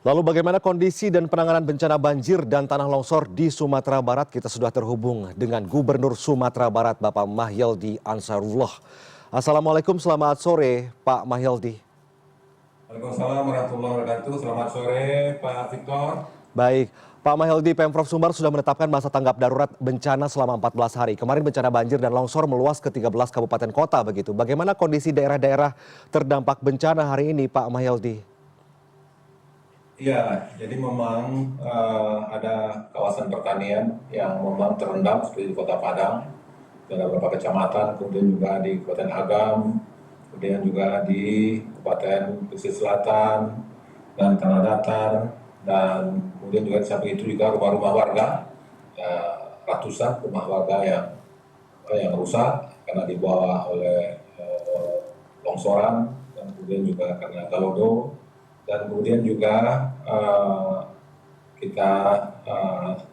Lalu bagaimana kondisi dan penanganan bencana banjir dan tanah longsor di Sumatera Barat? Kita sudah terhubung dengan Gubernur Sumatera Barat, Bapak Mahyildi Ansarullah. Assalamualaikum, selamat sore Pak Mahyildi. Waalaikumsalam warahmatullahi wabarakatuh. Selamat sore Pak Victor. Baik, Pak Mahyildi, Pemprov Sumbar sudah menetapkan masa tanggap darurat bencana selama 14 hari. Kemarin bencana banjir dan longsor meluas ke 13 kabupaten kota begitu. Bagaimana kondisi daerah-daerah terdampak bencana hari ini Pak Mahyildi? Ya, jadi memang ada kawasan pertanian yang memang terendam seperti di Kota Padang, ada beberapa kecamatan, kemudian juga di Kabupaten Agam, kemudian juga di Kabupaten Pesisir Selatan dan Tanah Datar, dan kemudian juga di samping itu juga rumah-rumah warga, ratusan rumah warga yang rusak karena dibawa oleh longsoran dan kemudian juga karena galodo. Dan kemudian juga kita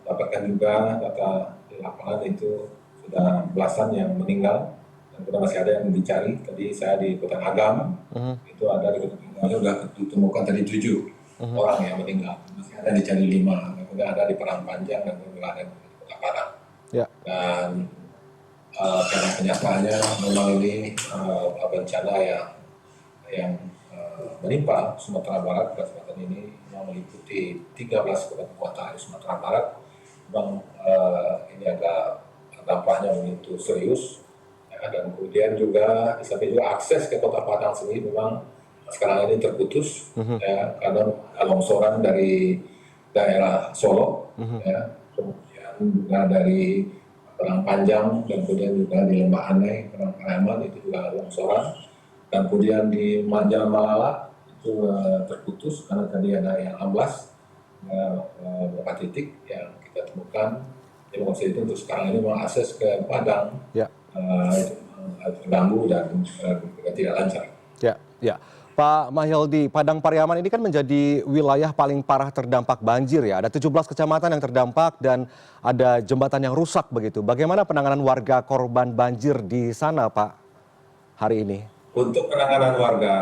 dapatkan juga data di lapangan itu sudah belasan yang meninggal dan kita masih ada yang dicari. Tadi saya di Kota Agam, itu ada di Kota Agam sudah ditemukan tadi 7 orang yang meninggal, masih ada dicari 5, kemudian ada di Parangpanjang dan kemudian ada di Kota Padang. Ya. Dan karena kenyataannya memang ini bencana yang menimpa Sumatera Barat. Kesempatan ini yang meliputi 13 kabupaten kota di Sumatera Barat. Memang ini agak dampaknya begitu serius, ya, dan kemudian juga di samping juga akses ke Kota Padang sendiri memang sekarang ini terputus, ya, karena longsoran dari daerah Solo, ya, kemudian juga dari Parangpanjang dan kemudian juga di Lembah Anai, Parangpangan itu juga longsoran. Dan kemudian di Manja Malala itu terputus karena tadi ada yang amblas, beberapa titik yang kita temukan. Jadi maksud itu untuk sekarang ini mengakses ke Padang, Ya. itu terganggu dan juga tidak lancar. Ya, ya. Pak Mahyildi, Padang Pariaman ini kan menjadi wilayah paling parah terdampak banjir ya. Ada 17 kecamatan yang terdampak dan ada jembatan yang rusak begitu. Bagaimana penanganan warga korban banjir di sana, Pak, hari ini? Untuk penanganan warga,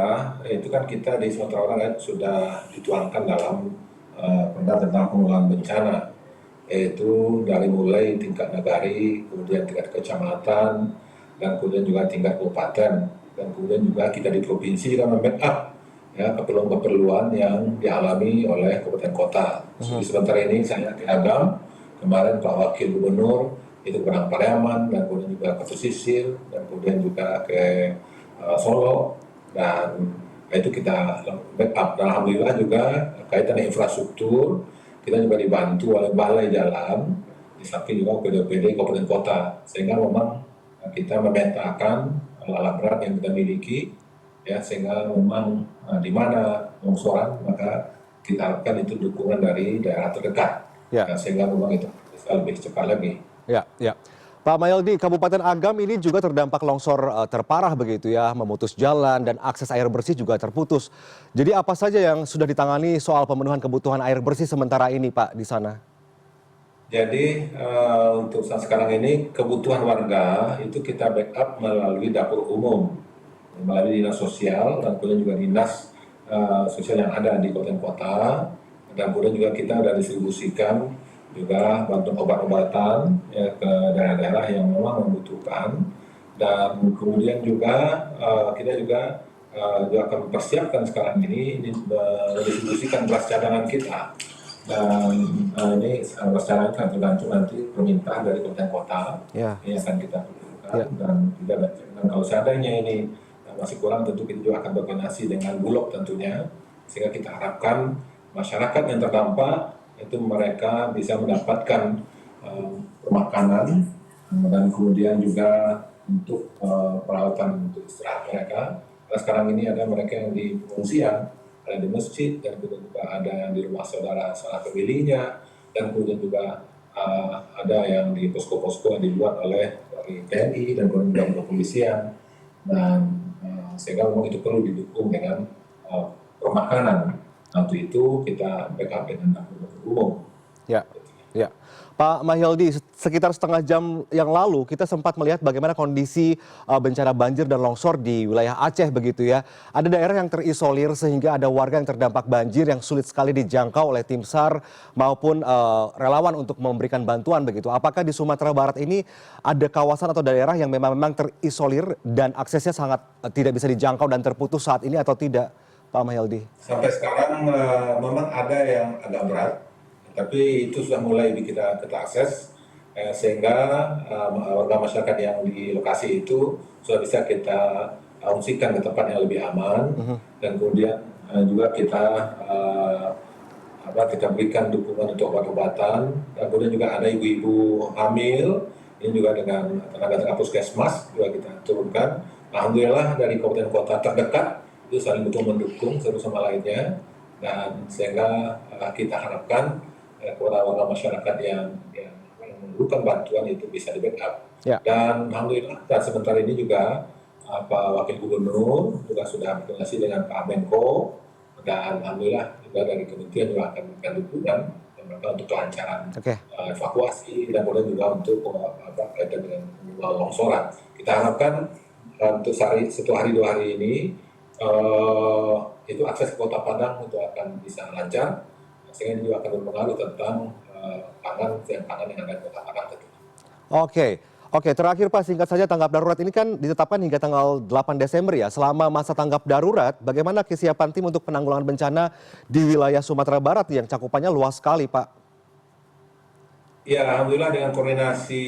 itu kan kita di Sumatera Barat kan sudah dituangkan dalam perda tentang penanggulangan bencana, yaitu dari mulai tingkat nagari, kemudian tingkat kecamatan, dan kemudian juga tingkat kabupaten, dan kemudian juga kita di provinsi juga membackup ya keperluan-keperluan yang dialami oleh kabupaten kota. Sementara ini saya di Agam, kemarin Pak Wakil Gubernur itu ke Pariaman, dan kemudian juga ke pesisir, dan kemudian juga ke Solo, dan itu kita backup. Dan alhamdulillah juga kaitan infrastruktur kita juga dibantu oleh balai jalan di samping juga PD kabupaten kota, sehingga memang kita memetakan alat berat yang kita miliki, ya, sehingga memang di mana longsoran maka kita harapkan itu dukungan dari daerah terdekat, Ya. sehingga memang itu bisa lebih cepat lagi. Ya, ya. Pak Mahyildi, Kabupaten Agam ini juga terdampak longsor terparah begitu ya, memutus jalan dan akses air bersih juga terputus. Jadi apa saja yang sudah ditangani soal pemenuhan kebutuhan air bersih sementara ini, Pak, di sana? Jadi untuk saat sekarang ini kebutuhan warga itu kita backup melalui dapur umum, melalui dinas sosial dan kemudian juga dinas sosial yang ada di kabupaten kota, dan kemudian juga kita sudah distribusikan juga bantuan obat-obatan ya, ke daerah-daerah yang memang membutuhkan, dan kemudian juga kita juga akan mempersiapkan sekarang ini mendistribusikan beras cadangan kita. Dan ini secara tergantung nanti permintaan dari kabupaten kota, Ya. ini akan kita lakukan, Ya. dan kalau seandainya ini masih kurang, tentu kita juga akan berkoordinasi dengan Bulog tentunya, sehingga kita harapkan masyarakat yang terdampak itu mereka bisa mendapatkan makanan dan kemudian juga untuk perawatan untuk istirahat mereka. Karena sekarang ini ada mereka yang di pengungsian, ada di masjid, dan kemudian juga ada yang di rumah saudara salah pemilihnya, dan kemudian juga ada yang di posko-posko yang dibuat oleh dari TNI dan kemudian juga kepolisian, dan sehingga memang itu perlu didukung dengan permakanan. Nah, untuk itu kita backup dengan dapur umum. Ya. Ya, Pak Mahyildi, sekitar setengah jam yang lalu kita sempat melihat bagaimana kondisi bencana banjir dan longsor di wilayah Aceh begitu ya. Ada daerah yang terisolir sehingga ada warga yang terdampak banjir yang sulit sekali dijangkau oleh tim SAR maupun relawan untuk memberikan bantuan begitu. Apakah di Sumatera Barat ini ada kawasan atau daerah yang memang terisolir dan aksesnya sangat tidak bisa dijangkau dan terputus saat ini atau tidak, Pak Mahyildi? Sampai sekarang memang ada yang agak berat, tapi itu sudah mulai kita akses sehingga warga masyarakat yang di lokasi itu sudah bisa kita ungsikan ke tempat yang lebih aman dan kemudian juga kita berikan dukungan untuk obat-obatan dan kemudian juga ada ibu-ibu hamil ini juga dengan tenaga puskesmas juga kita turunkan. Alhamdulillah dari kabupaten kota terdekat itu saling betul mendukung satu sama lainnya dan sehingga kita harapkan kepada warga masyarakat yang memerlukan bantuan itu bisa di backup. Ya. Dan alhamdulillah dan sebentar ini juga Pak Wakil Gubernur juga sudah berkoordinasi dengan Pak Menko dan alhamdulillah juga dari kementerian juga akan memberikan dukungan untuk kelancaran evakuasi dan kemudian juga untuk kaitan dengan longsoran. Kita harapkan untuk satu hari 2 hari ini itu akses ke Kota Padang itu akan bisa lancar sehingga ini juga akan berpengaruh tentang pangan yang ada di Kota Padang tentunya. Oke, terakhir Pak, singkat saja tanggap darurat ini kan ditetapkan hingga tanggal 8 Desember ya. Selama masa tanggap darurat, bagaimana kesiapan tim untuk penanggulangan bencana di wilayah Sumatera Barat yang cakupannya luas sekali, Pak? Ya, alhamdulillah dengan koordinasi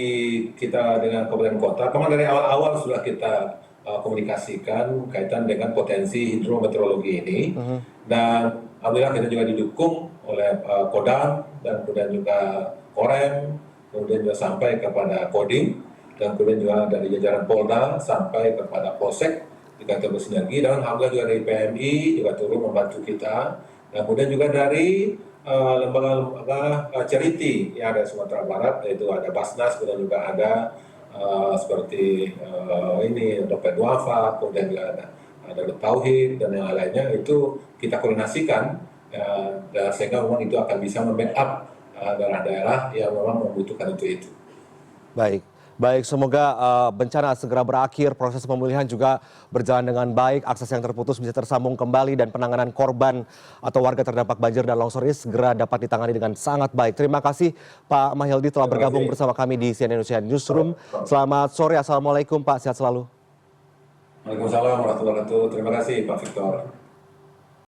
kita dengan kabupaten kota, kemarin dari awal-awal sudah kita komunikasikan kaitan dengan potensi hidrometeorologi ini, dan alhamdulillah kita juga didukung oleh Kodam dan kemudian juga Korem, kemudian juga sampai kepada Kodim, dan kemudian juga dari jajaran Polda sampai kepada Polsek juga bersinergi, dan alhamdulillah juga dari PMI juga turun membantu kita, dan kemudian juga dari lembaga-lembaga charity yang ada di Sumatera Barat, yaitu ada Basnas, kemudian juga ada seperti ini Dompet Duafa, kemudian juga ada Tauhid dan yang lainnya, itu kita koordinasikan sehingga memang itu akan bisa membackup daerah-daerah yang memang membutuhkan itu. Baik, semoga bencana segera berakhir, proses pemulihan juga berjalan dengan baik, akses yang terputus bisa tersambung kembali, dan penanganan korban atau warga terdampak banjir dan longsor ini segera dapat ditangani dengan sangat baik. Terima kasih Pak Mahyildi telah bergabung bersama kami di CNN Indonesia Newsroom. Selamat sore, Assalamualaikum Pak, sehat selalu. Waalaikumsalam warahmatullahi wabarakatuh. Terima kasih Pak Victor.